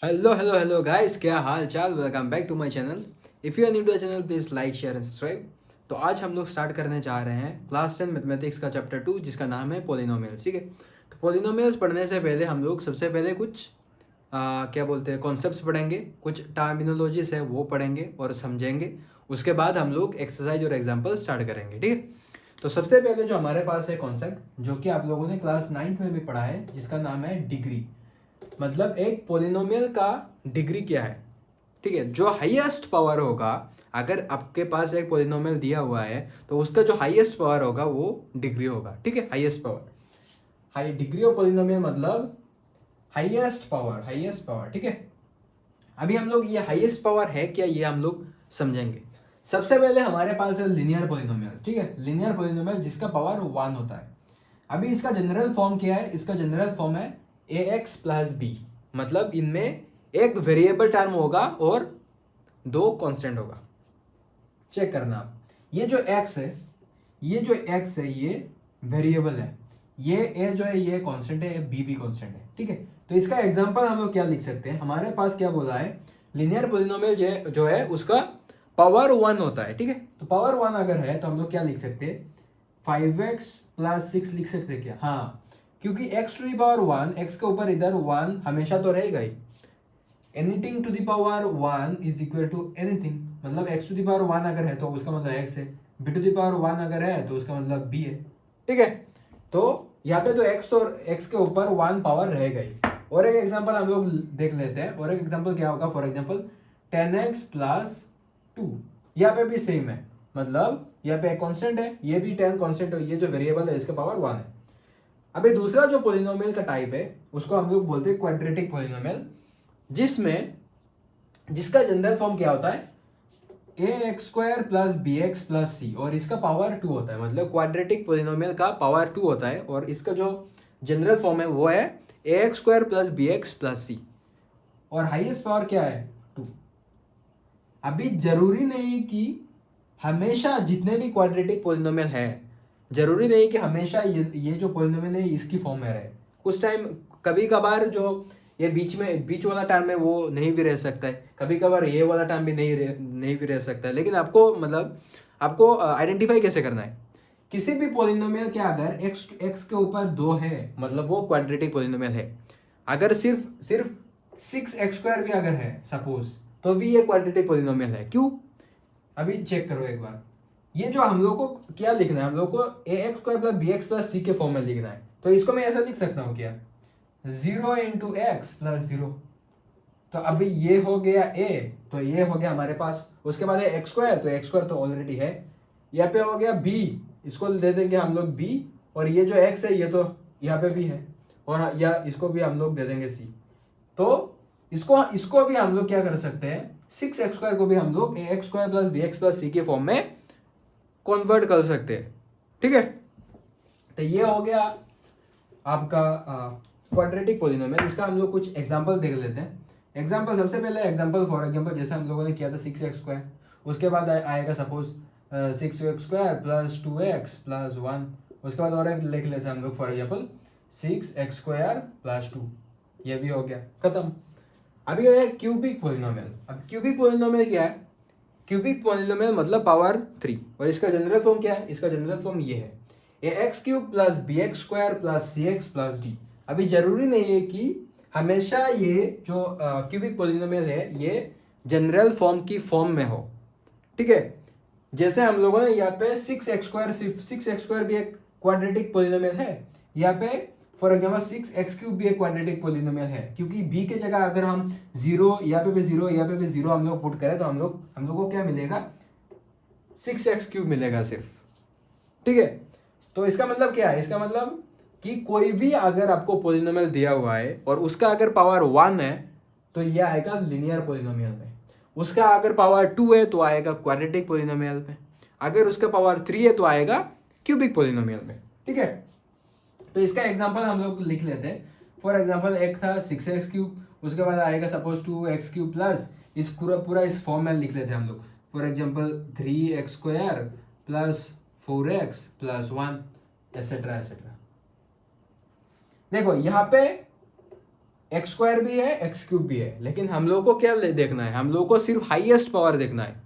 Hello guys, क्या हाल चाल। Welcome back to my channel. If you are new to the channel please like share and subscribe. तो आज हम लोग स्टार्ट करने जा रहे हैं क्लास 10 मैथमेटिक्स का चैप्टर 2 जिसका नाम है पॉलिनोमियल्स। ठीक है, तो पॉलिनोमियल्स पढ़ने से पहले हम लोग सबसे पहले कुछ क्या बोलते हैं कॉन्सेप्ट्स पढ़ेंगे, कुछ टर्मिनोलॉजीज है वो पढ़ेंगे और समझेंगे। उसके बाद हम लोग एक्सरसाइज और एग्जाम्पल स्टार्ट करेंगे। ठीक है, तो सबसे पहले जो हमारे पास है कॉन्सेप्ट जो कि आप लोगों ने क्लास 9th में भी पढ़ा है, जिसका नाम है डिग्री। मतलब एक पोलिनोमियल का डिग्री क्या है। ठीक है, जो हाईएस्ट पावर होगा, अगर आपके पास एक पोलिनोमियल दिया हुआ है तो उसका जो हाईएस्ट पावर होगा वो डिग्री होगा। ठीक है, highest power, high degree of polynomial मतलब हाईएस्ट पावर। ठीक है, अभी हम लोग ये हाईएस्ट पावर है क्या ये हम लोग समझेंगे। सबसे पहले हमारे पास है लिनियर पोलिनोमियल। ठीक है, लिनियर पोलिनोमियल जिसका पावर 1 होता है। अभी इसका जनरल फॉर्म क्या है? इसका जनरल फॉर्म है ax प्लस बी। मतलब इनमें एक वेरिएबल टर्म होगा और दो कांस्टेंट होगा। चेक करना आप, ये जो x है, ये वेरिएबल है, ये a जो है ये कांस्टेंट है, b भी कांस्टेंट है। ठीक है, तो इसका एग्जांपल हम लोग क्या लिख सकते हैं? हमारे पास क्या बोला है, लिनियर पोलिनोमियल जो है उसका पावर 1 होता है। ठीक है, तो पावर 1 अगर है तो हम लोग क्या लिख सकते हैं? 5x प्लस 6 लिख सकते हैं क्या? हाँ, क्योंकि x to the power 1, x के ऊपर इधर 1 हमेशा तो रहेगा ही। Anything to the power 1 is equal to anything. मतलब x टू द पावर 1 अगर है तो उसका मतलब x है, b टू द पावर 1 अगर है तो उसका मतलब b है। ठीक है, तो यहाँ पे तो x और x के ऊपर 1 पावर रहेगा ही। और एक एग्जांपल हम लोग देख लेते हैं। और एक एग्जांपल क्या होगा? फॉर एग्जांपल 10x प्लस 2, यहाँ पे भी सेम है। मतलब यहाँ पे एक कांस्टेंट है, ये भी 10 कांस्टेंट है, ये जो वेरिएबल है इसका पावर 1 है। अभी दूसरा जो पोलिनोमियल का टाइप है उसको हम लोग बोलते हैं क्वाड्रेटिक पोलिनोमियल, जिसमें जिसका जनरल फॉर्म क्या होता है? A X square plus B X plus C, और इसका पावर 2 होता है। मतलब क्वाड्रेटिक पोलिनोमियल का पावर 2 होता है और इसका जो जनरल फॉर्म है वो है A X square plus B X plus C, और हाईएस्ट पावर क्या है? 2। अभी जरूरी नहीं कि हमेशा जितने भी क्वाड्रेटिक पोलिनोमियल है, जरूरी नहीं कि हमेशा ये जो पोलिनोमियल है इसकी फॉर्म में रहे। कुछ टाइम कभी कभार जो ये बीच वाला टर्म है वो नहीं भी रह सकता है, कभी कभार ये वाला टर्म भी नहीं भी रह सकता है। लेकिन आपको मतलब आपको आइडेंटिफाई कैसे करना है? किसी भी पोलिनोमियल के अगर एक्स के ऊपर 2 है मतलब वो क्वाड्रेटिक पोलिनोमियल है। अगर सिर्फ सिर्फ 6x² भी अगर है सपोज, तो भी ये क्वाड्रेटिक पोलिनोमियल है। क्यों? अभी चेक करो एक बार। ये जो हम लोग को क्या लिखना है, हम लोग को A X square plus B X plus C के फॉर्म में लिखना है। तो इसको मैं ऐसा लिख सकता हूँ क्या? 0 इंटू एक्स प्लस 0। तो अभी ये हो गया a, तो ये हो गया हमारे पास। उसके बाद है एक्स स्क्वायर, तो एक्स स्क्वायर तो ऑलरेडी है। यहाँ पे हो गया b, इसको दे देंगे हम लोग b, और ये जो x है ये तो यहाँ पे भी है, और या इसको भी हम लोग दे देंगे c। तो इसको इसको भी हम लोग क्या कर सकते हैं? 6x² को भी हम लोग A X square plus B X plus C के फॉर्म में कन्वर्ट कर सकते हैं। ठीक है, तो ये हो गया आपका क्वाड्रेटिक पोलिनोमियल। इसका हम लोग कुछ एग्जांपल देख लेते हैं। एग्जांपल सबसे पहले एग्जांपल फॉर एग्जांपल जैसे हम लोगों ने किया था 6x²। उसके बाद आएगा suppose 6x² plus 2x plus 1। उसके बाद और एक लिख लेते हैं हम लोग फॉर एग्जांपल 6x² प्लस 2। ये भी हो गया, खत्म। अभी है क्यूबिक पोलिनोमियल। अब क्यूबिक पोलिनोमियल क्या है? क्यूबिक पोलिनोमियल मतलब पावर 3, और इसका जनरल फॉर्म क्या है? इसका जनरल फॉर्म ये है A X cube plus B X square plus C X plus D. अभी जरूरी नहीं है कि हमेशा ये जो क्यूबिक पोलिनोमियल है ये जनरल फॉर्म की फॉर्म में हो। ठीक है, जैसे हम लोगों ने यहाँ पे 6x² भी एक क्वाड्रेटिक पोलिनोमियल है। यहाँ पे फॉर एग्जाम्पल 6x³ भी एक क्वाड्रेटिक पोलिनोमियल है, क्योंकि b के जगह अगर हम 0 यहाँ पे भी 0 यहाँ पे भी 0 हम लोग पुट करें तो हम लोग को क्या मिलेगा? 6x³ मिलेगा सिर्फ। ठीक है, तो इसका मतलब क्या है? इसका मतलब कि कोई भी अगर आपको पोलिनोमियल दिया हुआ है और उसका अगर पावर 1 है तो ये आएगा लिनियर पोलिनोमियल में। उसका अगर पावर 2 है तो आएगा क्वाड्रेटिक पोलिनोमियल में। अगर उसका पावर 3 है तो आएगा क्यूबिक पोलिनोमियल में। ठीक है, तो इसका एग्जांपल हम लोग लिख लेते हैं। फॉर एग्जांपल एक था 6x³, उसके बाद आएगा सपोज 2x³ प्लस इस पूरा इस फॉर्म में लिख लेते हैं हम लोग। For example 3x² plus 4x plus 1 etcetera etcetera. देखो यहाँ पे एक्स स्क्वायर भी है, एक्स क्यूब भी है, लेकिन हम लोग को क्या देखना है, हम लोग को सिर्फ हाईएस्ट पावर देखना है।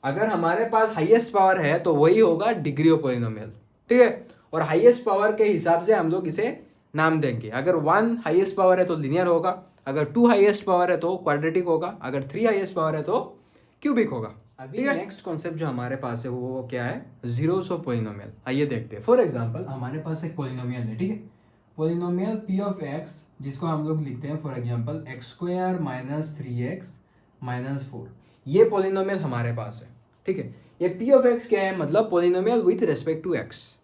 अगर हमारे पास हाईएस्ट पावर है तो वही होगा डिग्री ऑफ पॉलिनोमियल, ठीक है। और हाईएस्ट पावर के हिसाब से हम लोग इसे नाम देंगे। अगर 1 हाईएस्ट पावर है तो लिनियर होगा, अगर 2 हाईएस्ट पावर है तो क्वाड्रेटिक होगा, अगर 3 हाईएस्ट पावर है तो क्यूबिक होगा। अभी नेक्स्ट कॉन्सेप्ट जो हमारे पास है वो क्या है, जीरोस ऑफ पॉलिनोमियल। आइए देखते हैं। फॉर एग्जांपल हमारे पास एक पॉलिनोमियल है, ठीक है। पॉलिनोमियल पी ऑफ एक्स, जिसको हम लोग लिखते हैं for example x square minus 3x minus 4। ये पॉलिनोमियल हमारे पास है, ठीक है। ये पी ऑफ एक्स क्या है, मतलब polynomial with respect to X.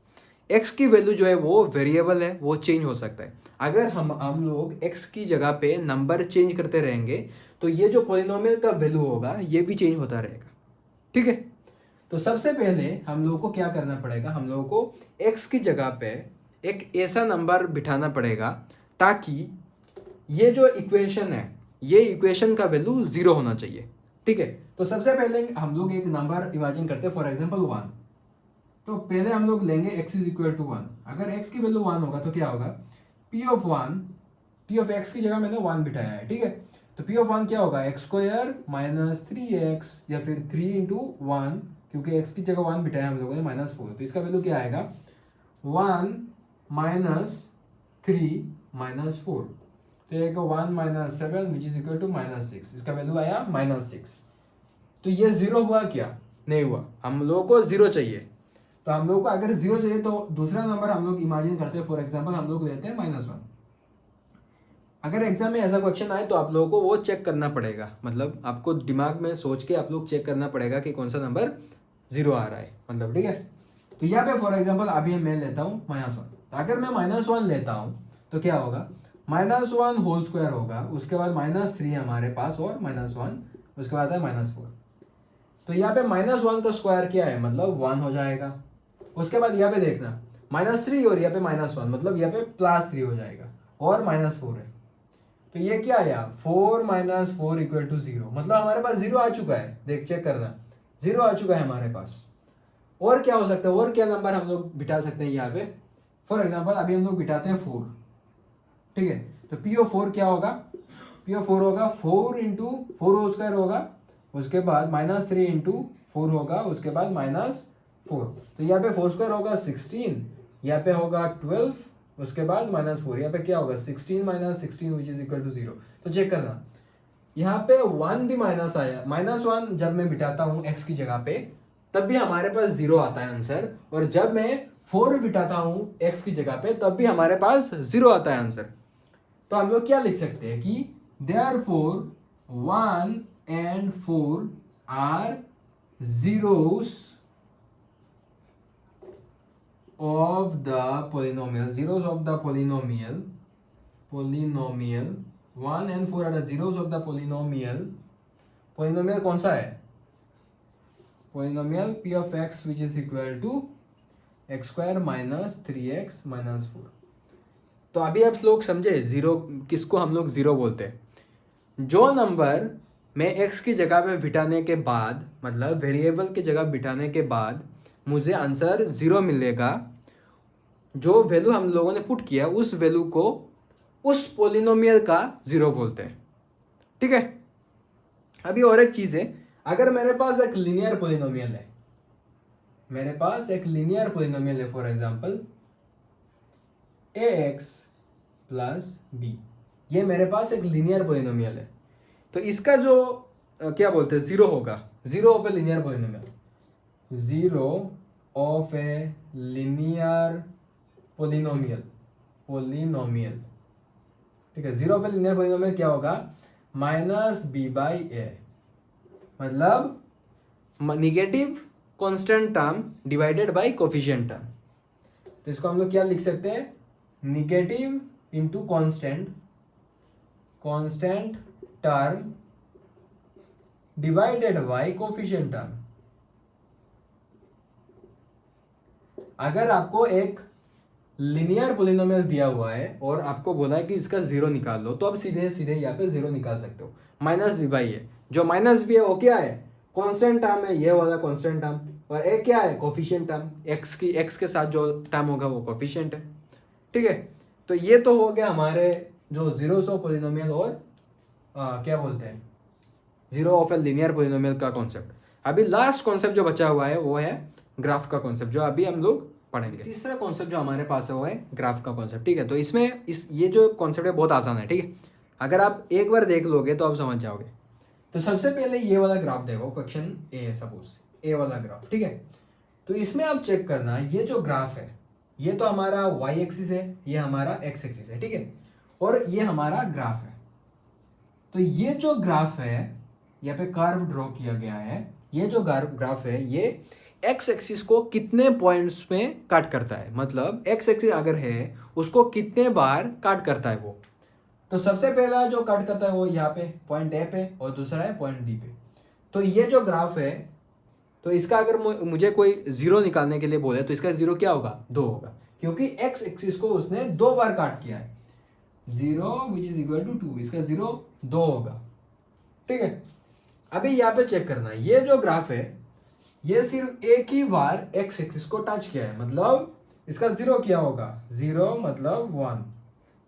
X की वैल्यू जो है वो वेरिएबल है, वो चेंज हो सकता है। अगर हम लोग एक्स की जगह पे नंबर चेंज करते रहेंगे तो ये जो पॉलिनोमियल का वैल्यू होगा ये भी चेंज होता रहेगा, ठीक है। तो सबसे पहले हम लोगों को क्या करना पड़ेगा, हम लोगों को एक्स की जगह पे एक ऐसा नंबर बिठाना पड़ेगा ताकि ये जो इक्वेशन है, ये इक्वेशन का वैल्यू 0 होना चाहिए, ठीक है। तो सबसे पहले हम लोग एक नंबर इमेजिन करते हैं, फॉर एग्जांपल 1। तो पहले हम लोग लेंगे x इज इक्वल टू 1। अगर x की वैल्यू 1 होगा तो क्या होगा, p of 1, p of x की जगह मैंने 1 बिठाया है, ठीक है। तो p ऑफ 1 क्या होगा, एक्स स्क्वायर माइनस 3x या फिर 3 इंटू 1, क्योंकि x की जगह 1 बिठाया हम लोगों ने माइनस 4। तो इसका वैल्यू क्या आएगा, 1 माइनस 3 माइनस 4। तो ये 1 minus 7 which is equal to minus 6। इसका वैल्यू आया माइनस 6। तो ये 0 हुआ क्या, नहीं हुआ। हम लोगों को 0 चाहिए। तो हम लोग को अगर 0 चाहिए तो दूसरा नंबर हम लोग इमेजिन करते हैं, फॉर एग्जांपल हम लोग लेते हैं -1। अगर एग्जाम में ऐसा क्वेश्चन आए तो आप लोगों को वो चेक करना पड़ेगा, मतलब आपको दिमाग में सोच के आप लोग चेक करना पड़ेगा कि कौन सा नंबर 0 आ रहा है, मतलब, ठीक है। तो यहाँ पे फॉर एग्जाम्पल अभी मैं लेता हूँ -1। तो अगर मैं -1 लेता हूँ तो क्या होगा, -1 होल स्क्वायर होगा, उसके बाद -3 हमारे पास और -1, उसके बाद है -4। तो यहाँ पे -1 का स्क्वायर क्या है, मतलब 1 हो जाएगा। उसके बाद यहाँ पे देखना -3 और यहाँ पे -1, मतलब यहाँ पे +3 हो जाएगा और -4 है। तो ये क्या आया, 4 माइनस 4 इक्वल टू 0, मतलब हमारे पास 0 आ चुका है। देख चेक करना, 0 आ चुका है हमारे पास। और क्या हो सकता है, और क्या नंबर हम लोग बिठा सकते हैं यहाँ पे, फॉर एग्जाम्पल अभी हम लोग बिठाते हैं 4, ठीक है। तो पी ऑफ 4 क्या होगा, पी ऑफ 4 होगा 4 इंटू 4 होल स्क्वायर होगा, उसके बाद -3 इंटू 4 होगा, उसके बाद -4। तो यहाँ पे 4 स्क्वायर होगा 16, यहाँ पे होगा 12, उसके बाद -4, यहाँ पे क्या होगा 16 minus 16 which is equal to 0। तो चेक करना, यहाँ पे 1 भी माइनस आया, -1 जब मैं बिठाता हूँ x की जगह पे तब भी हमारे पास 0 आता है आंसर, और जब मैं 4 बिठाता हूँ x की जगह पे तब भी हमारे पास 0 आता है आंसर। तो हम लोग क्या लिख सकते हैं कि therefore 1 and 4 are zeros of the polynomial, zeros of the polynomial 1 and 4 are the zeros of the polynomial कौन सा है, polynomial p of x which is equal to x square minus 3x minus 4। तो अभी आप लोग समझे zero किसको हम लोग जीरो बोलते हैं, जो नंबर मैं x की जगह पे बिठाने के बाद, मतलब वेरिएबल की जगह बिठाने के बाद मुझे आंसर 0 मिलेगा, जो वैल्यू हम लोगों ने पुट किया उस वैल्यू को उस पोलिनोमियल का 0 बोलते हैं, ठीक है। अभी और एक चीज़ है, अगर मेरे पास एक लीनियर पोलिनोमियल है, मेरे पास एक लीनियर पोलिनोमियल है, for example ax plus b, ये मेरे पास एक लीनियर पोलिनोमियल है। तो इसका जो क्या बोलते हैं 0 होगा, 0 of a linear polynomial, 0 of a linear polynomial, ठीक है। 0 ऑफ ए लीनियर पोलिनोमियल क्या होगा, -b/a, मतलब negative constant term divided by coefficient term. तो इसको हम लोग क्या लिख सकते हैं, negative into constant term divided by coefficient term. अगर आपको एक लिनियर पोलिनोमियल दिया हुआ है और आपको बोला है कि इसका 0 निकाल लो, तो आप सीधे सीधे यहाँ पे 0 निकाल सकते हो, -b/a। जो -b है वो क्या है, कांस्टेंट टर्म है, ये वाला कांस्टेंट टर्म, और a क्या है, कोफिशिएंट टर्म, x के साथ जो टर्म होगा वो कोफिशिएंट है, ठीक है। तो ये तो हो गया हमारे जो जीरोस ऑफ पोलिनोमियल और क्या बोलते हैं zero of a linear polynomial का कॉन्सेप्ट। अभी लास्ट कॉन्सेप्ट जो बचा हुआ है वो है ग्राफ का कॉन्सेप्ट, जो अभी हम लोग पढ़ेंगे। तीसरा कॉन्सेप्ट जो हमारे पास है वो है ग्राफ का कॉन्सेप्ट, ठीक है। तो इसमें ये जो कॉन्सेप्ट है बहुत आसान है, ठीक है। अगर आप एक बार देख लोगे तो आप समझ जाओगे। तो सबसे पहले ये वाला ग्राफ देखो, क्वेश्चन ए है सपोज, ए वाला ग्राफ, ठीक है। तो इसमें आप चेक करना, ये जो ग्राफ है ये तो हमारा वाई एक्सिस है, ये हमारा एक्स एक्सिस है, ठीक है, और ये हमारा ग्राफ है। तो ये जो ग्राफ है यहाँ पे कर्व ड्रॉ किया गया है, ये जो ग्राफ है ये एक्स एक्सिस को कितने पॉइंट्स में काट करता है, मतलब एक्स एक्सिस अगर है उसको कितने बार काट करता है वो। तो सबसे पहला जो काट करता है वो यहाँ पे पॉइंट ए पे और दूसरा है पॉइंट बी पे। तो ये जो ग्राफ है तो इसका अगर मुझे कोई जीरो निकालने के लिए बोले तो इसका जीरो क्या होगा, 2 होगा, क्योंकि एक्स एक्सिस को उसने 2 बार काट किया है। 0 विच इज इक्वल टू 2, इसका जीरो 2 होगा, ठीक है। अभी यहाँ पे चेक करना, ये जो ग्राफ है ये सिर्फ एक ही बार एक्स एक्सिस को टच किया है, मतलब इसका जीरो क्या होगा, 0 मतलब 1,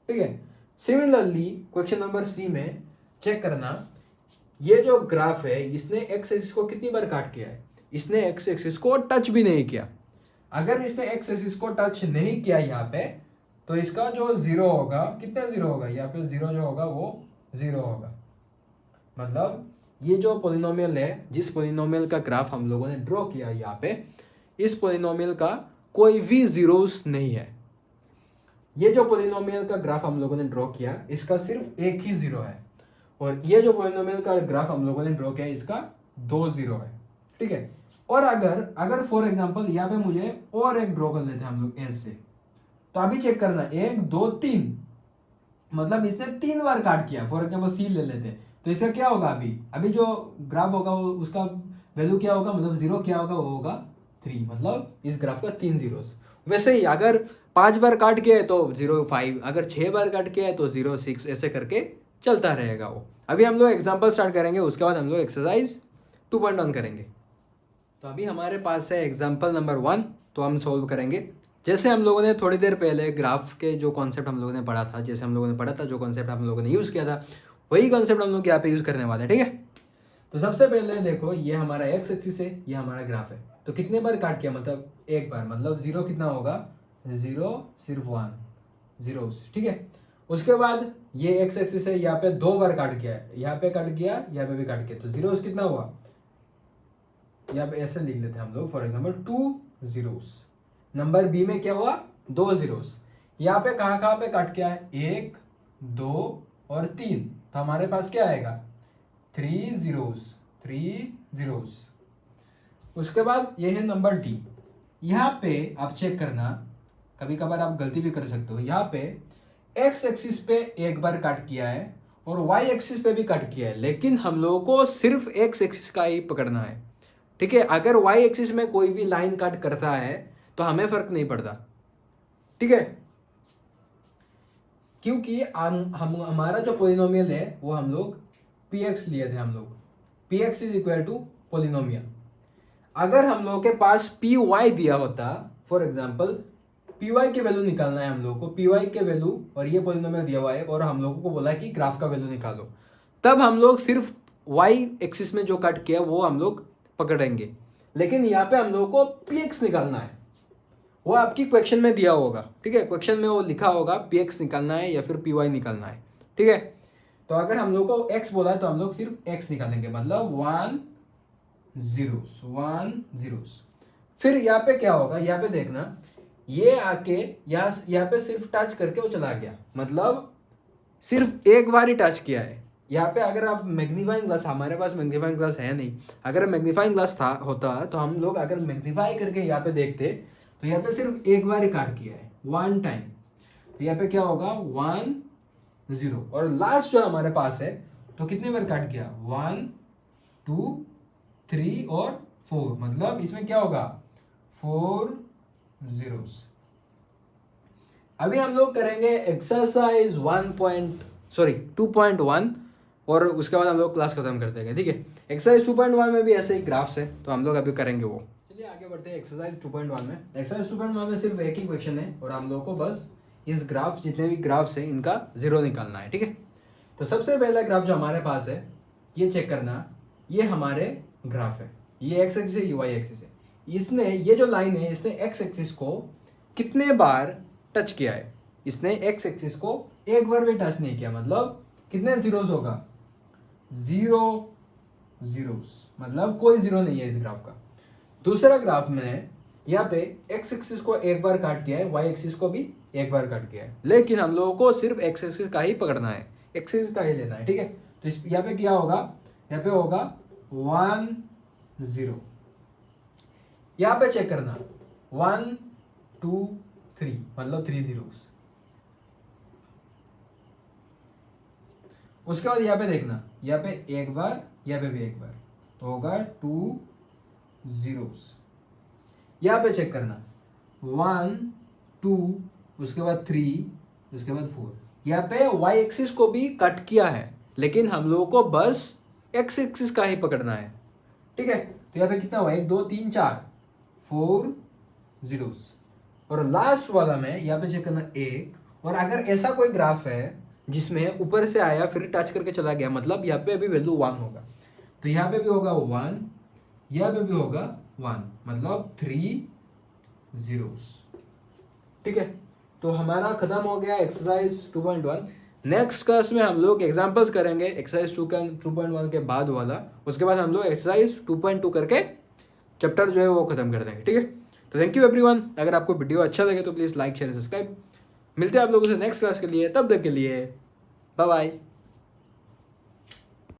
ठीक है। सिमिलरली क्वेश्चन नंबर सी में चेक करना, ये जो ग्राफ है इसने एक्स एक्सिस को कितनी बार काट किया है, इसने एक्स एक्सिस को टच भी नहीं किया। अगर इसने एक्स एक्सिस को टच नहीं किया यहाँ पे तो इसका जो जीरो होगा, कितना जीरो होगा, यहाँ पे जीरो जो होगा वो 0 होगा। मतलब ये जो पोलिनोमियल है, जिस पोलिनोमियल का ग्राफ हम लोगों ने ड्रॉ किया यहाँ पे, इस पोलिनोमियल का कोई भी जीरोस नहीं है। ये जो पोलिनोमियल का ग्राफ हम लोगों ने ड्रॉ किया इसका सिर्फ एक ही जीरो है, और ये जो पोलिनोमियल का ग्राफ हम लोगों ने ड्रॉ किया इसका 2 जीरो है, ठीक है। और अगर फॉर एग्जांपल यहाँ पे मुझे और एक ड्रॉ कर लेते हैं हम लोग ऐसे, तो अभी चेक करना 1 2 3, मतलब इसने 3 बार काट किया। फॉर एग्जांपल सी ले लेते हैं तो इसका क्या होगा, अभी जो ग्राफ होगा वो उसका वैल्यू क्या होगा, मतलब जीरो क्या होगा, वो होगा 3, मतलब इस ग्राफ का 3 जीरोस। वैसे ही अगर 5 बार काट के है तो 0 5, अगर 6 बार काट के है तो 0 6, ऐसे करके चलता रहेगा वो। अभी हम लोग एग्जाम्पल स्टार्ट करेंगे, उसके बाद हम लोग एक्सरसाइज 2.1 करेंगे। तो अभी हमारे पास है एग्जाम्पल नंबर 1, तो हम सोल्व करेंगे। जैसे हम लोगों ने थोड़ी देर पहले ग्राफ के जो कॉन्सेप्ट हम लोगों ने पढ़ा था, जैसे हम लोगों ने पढ़ा था, जो कॉन्सेप्ट हम लोगों ने यूज़ किया था वही कॉन्सेप्ट हम लोग यहाँ पे यूज़ करने वाले हैं, ठीक है। तो सबसे पहले देखो, ये हमारा एक्स एक्सिस है, ये हमारा ग्राफ है। तो कितने बार काट किया, मतलब एक बार, मतलब जीरो कितना होगा, 0 सिर्फ 1 जीरोस, ठीक है। उसके बाद ये एक्स एक्सिस है, यहाँ पे 2 बार काट किया है, यहाँ पे काट किया, यहाँ पे भी काट किया, तो जीरोस कितना हुआ, यहाँ पे ऐसे लिख लेते हैं हम लोग, for example 2 zeros. Number B में क्या हुआ, 2 जीरोस। यहाँ पे कहाँ पे काट किया है, 1 2 और 3, तो हमारे पास क्या आएगा, 3 जीरोस। उसके बाद ये है नंबर डी। यहाँ पे आप चेक करना, कभी कभार आप गलती भी कर सकते हो, यहाँ पे एक्स एक्सिस पे एक बार काट किया है और वाई एक्सिस पे भी काट किया है, लेकिन हम लोगों को सिर्फ एक्स एक्सिस का ही पकड़ना है, ठीक है। अगर वाई एक्सिस में कोई भी लाइन काट करता है तो हमें फर्क नहीं पड़ता, ठीक है, क्योंकि हम हमारा जो पोलिनोमियल है वो हम लोग px लिए थे, हम लोग px is equal to polynomial. अगर हम लोगों के पास py दिया होता, फॉर एग्जांपल py के वैल्यू निकालना है हम लोगों को, py के वैल्यू, और ये पोलिनोमियल दिया हुआ है और हम लोगों को बोला है कि ग्राफ का वैल्यू निकालो, तब हम लोग सिर्फ y एक्सिस में जो कट किया वो हम लोग पकड़ेंगे। लेकिन यहाँ पे हम लोगों को px निकालना है, वो आपकी क्वेश्चन में दिया होगा, ठीक है, क्वेश्चन में वो लिखा होगा px निकालना है या फिर py निकालना है, ठीक है। तो अगर हम लोग को x बोला है तो हम लोग सिर्फ x निकालेंगे, मतलब 1 जीरोस। फिर यहाँ पे क्या होगा, यहाँ पे देखना, ये आके यहाँ पे सिर्फ टच करके वो चला गया, मतलब सिर्फ एक बार ही टच किया है। यहाँ पे अगर आप मैग्नीफाइंग ग्लास, हमारे पास मैग्नीफाइंग ग्लास है नहीं, अगर मैग्नीफाइंग ग्लास था होता तो हम लोग अगर मैग्नीफाई करके यहाँ पे देखते तो यहाँ पे सिर्फ एक बार ही काट किया है, 1 टाइम, तो यहाँ पे क्या होगा 1 0, और लास्ट जो हमारे पास है तो कितने बार काट किया, 1 2 3 और 4, मतलब इसमें क्या होगा 4 जीरोस। अभी हम लोग करेंगे एक्सरसाइज 2.1 और उसके बाद हम लोग क्लास खत्म कर देंगे, ठीक है। एक्सरसाइज 2.1 में भी ऐसे ही ग्राफ्स है, तो हम लोग अभी करेंगे वो। चलिए आगे बढ़ते हैं एक्सरसाइज 2.1 में। एक्सरसाइज 2.1 में सिर्फ एक ही क्वेश्चन है और हम लोग को बस इस ग्राफ जितने भी ग्राफ्स हैं इनका जीरो निकालना है, ठीक है। तो सबसे पहला ग्राफ जो हमारे पास है ये चेक करना, ये हमारे ग्राफ है, ये एक्स एक्सिस है, ये वाई एक्सिस है। इसने ये जो लाइन है इसने एक्स एक्सिस को कितने बार टच किया है? इसने एक्स एक्सिस को एक बार भी टच नहीं किया, मतलब कितने जीरोस होगा? 0 जीरोस, मतलब कोई जीरो नहीं है इस ग्राफ का। दूसरा ग्राफ में यहाँ पे एक्स एक्सिस को एक बार काट दिया है, वाई एक्सिस को भी एक बार काट किया है, लेकिन हम लोगों को सिर्फ एक्स एक्सिस का ही पकड़ना है, एक्स एक्सिस का ही लेना है, ठीक है। तो इस यहाँ पे क्या होगा? यहाँ पे होगा 1 0। यहाँ पे चेक करना 1 2 3, मतलब 3 जीरोस। उसके बाद यहाँ पे देखना, यहाँ पे एक बार, यहाँ पे भी एक बार, तो होगा 2 जीरोस। यहाँ पे चेक करना 1 2, उसके बाद 3, उसके बाद 4। यहाँ पे वाई एक्सिस को भी कट किया है, लेकिन हम लोगों को बस एक्स एक्सिस का ही पकड़ना है, ठीक है। तो यहाँ पे कितना हुआ? 1 2 3 4 4 जीरोस। और लास्ट वाला में यहाँ पे चेक करना 1। और अगर ऐसा कोई ग्राफ है जिसमें ऊपर से आया फिर टच करके चला गया, मतलब यहाँ पे अभी वैल्यू 1 होगा, तो यहाँ पे भी होगा 1, यहाँ पे भी होगा 1, मतलब 3 जीरोस, ठीक है। तो हमारा खत्म हो गया एक्सरसाइज 2.1। नेक्स्ट क्लास में हम लोग एग्जांपल्स करेंगे एक्सरसाइज 2.1 के बाद वाला, उसके बाद हम लोग एक्सरसाइज 2.2 करके चैप्टर जो है वो खत्म कर देंगे, ठीक है। तो थैंक यू एवरीवन। अगर आपको वीडियो अच्छा लगे तो प्लीज़ लाइक शेयर सब्सक्राइब। मिलते हैं आप लोगों से नेक्स्ट क्लास के लिए, तब तक के लिए बाय बाय।